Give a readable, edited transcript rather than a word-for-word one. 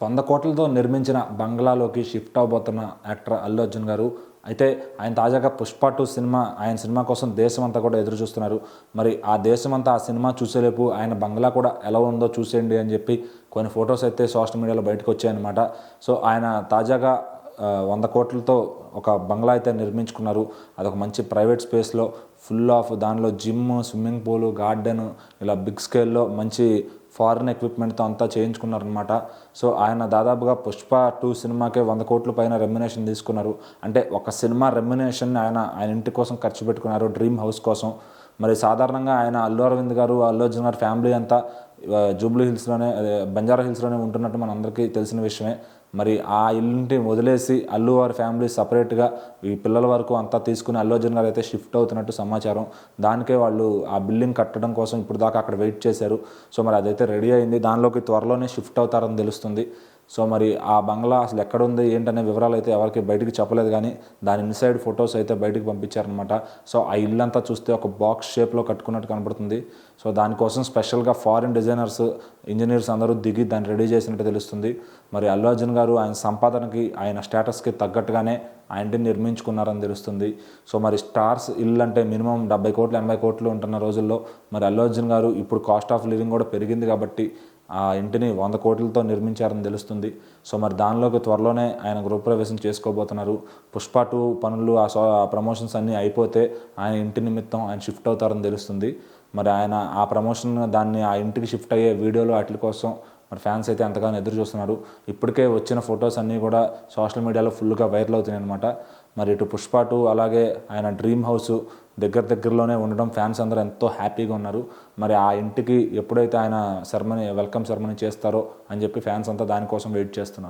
100 కోట్లతో నిర్మించిన బంగ్లాలోకి shift అవబోతున్న actor Allu Arjun గారు. అయితే ఆయన తాజాగా 'పుష్ప 2' సినిమా, ఆయన సినిమా కోసం దేశమంతా కూడా ఎదురు చూస్తున్నారు. మరి ఆ దేశమంతా ఆ సినిమా చూసేలోపు ఆయన బంగ్లా కూడా ఎలా ఉందో చూసేయండి అని చెప్పి కొన్ని ఫొటోస్ అయితే సోషల్ మీడియాలో బయటకు వచ్చాయన్నమాట. సో ఆయన తాజాగా 100 కోట్లతో ఒక బంగ్లా అయితే నిర్మించుకున్నారు. అదొక మంచి ప్రైవేట్ స్పేస్లో ఫుల్ ఆఫ్ దానిలో జిమ్, స్విమ్మింగ్ పూలు, గార్డెన్, ఇలా బిగ్ స్కేల్లో మంచి ఫారిన్ ఎక్విప్మెంట్తో అంతా చేయించుకున్నారనమాట. సో ఆయన దాదాపుగా 'పుష్ప 2' సినిమాకే 100 కోట్ల పైన రెమ్యునేషన్ తీసుకున్నారు. అంటే ఒక సినిమా రెమ్యునేషన్ ఆయన ఇంటి కోసం ఖర్చు పెట్టుకున్నారు, డ్రీమ్ హౌస్ కోసం. మరి సాధారణంగా ఆయన అల్లు అరవింద్ గారు, అల్లు అర్జున్ గారు ఫ్యామిలీ అంతా జూబ్లీ హిల్స్లోనే, బంజారా హిల్స్లోనే ఉంటున్నట్టు మనందరికీ తెలిసిన విషయమే. మరి ఆ ఇల్లుంటి వదిలేసి అల్లు వారి ఫ్యామిలీ సపరేట్గా ఈ పిల్లల వరకు అంతా తీసుకుని అల్లు అర్జున్ గారు అయితే షిఫ్ట్ అవుతున్నట్టు సమాచారం. దానికే వాళ్ళు ఆ బిల్డింగ్ కట్టడం కోసం ఇప్పుడు దాకా అక్కడ వెయిట్ చేశారు. సో మరి అదైతే రెడీ అయింది. దానిలోకి త్వరలోనే షిఫ్ట్ అవుతారని తెలుస్తుంది. సో మరి ఆ బంగ్లా అసలు ఎక్కడుంది ఏంటనే వివరాలు అయితే ఎవరికి బయటికి చెప్పలేదు, కానీ దాని ఇన్సైడ్ ఫొటోస్ అయితే బయటికి పంపించారనమాట. సో ఆ ఇల్లంతా చూస్తే ఒక బాక్స్ షేప్లో కట్టుకున్నట్టు కనబడుతుంది. సో దానికోసం స్పెషల్గా ఫారిన్ డిజైనర్స్, ఇంజనీర్స్ అందరూ దిగి దాన్ని రెడీ చేసినట్టు తెలుస్తుంది. మరి అల్లు అర్జున్ గారు ఆయన సంపాదనకి, ఆయన స్టేటస్కి తగ్గట్టుగానే ఆ ఇంటిని నిర్మించుకున్నారని తెలుస్తుంది. సో మరి స్టార్స్ ఇల్లు అంటే మినిమం 70 కోట్లు 80 కోట్లు ఉంటున్న రోజుల్లో మరి అల్లు అర్జున్ గారు ఇప్పుడు కాస్ట్ ఆఫ్ లివింగ్ కూడా పెరిగింది కాబట్టి ఆ ఇంటిని 100 కోట్లతో నిర్మించారని తెలుస్తుంది. సో మరి దానిలోకి త్వరలోనే ఆయన గృహప్రవేశం చేసుకోబోతున్నారు. 'పుష్ప 2' పనులు, ఆ ప్రమోషన్స్ అన్నీ అయిపోతే ఆయన ఇంటి నిమిత్తం ఆయన షిఫ్ట్ అవుతారని తెలుస్తుంది. మరి ఆయన ఆ ప్రమోషన్ దాన్ని ఆ ఇంటికి షిఫ్ట్ అయ్యే వీడియోలు వాటి కోసం మరి ఫ్యాన్స్ అయితే ఎంతగానో ఎదురు చూస్తున్నారు. ఇప్పటికే వచ్చిన ఫొటోస్ అన్నీ కూడా సోషల్ మీడియాలో ఫుల్గా వైరల్ అవుతున్నాయి అనమాట. మరి ఇటు 'పుష్ప 2' అలాగే ఆయన డ్రీమ్ హౌస్ దగ్గరలోనే ఉండడం ఫ్యాన్స్ అందరూ ఎంతో హ్యాపీగా ఉన్నారు. మరి ఆ ఇంటికి ఎప్పుడైతే ఆయన వెల్కమ్ సెరమనీ చేస్తారో అని చెప్పి ఫ్యాన్స్ అంతా దానికోసం వెయిట్ చేస్తున్నారు.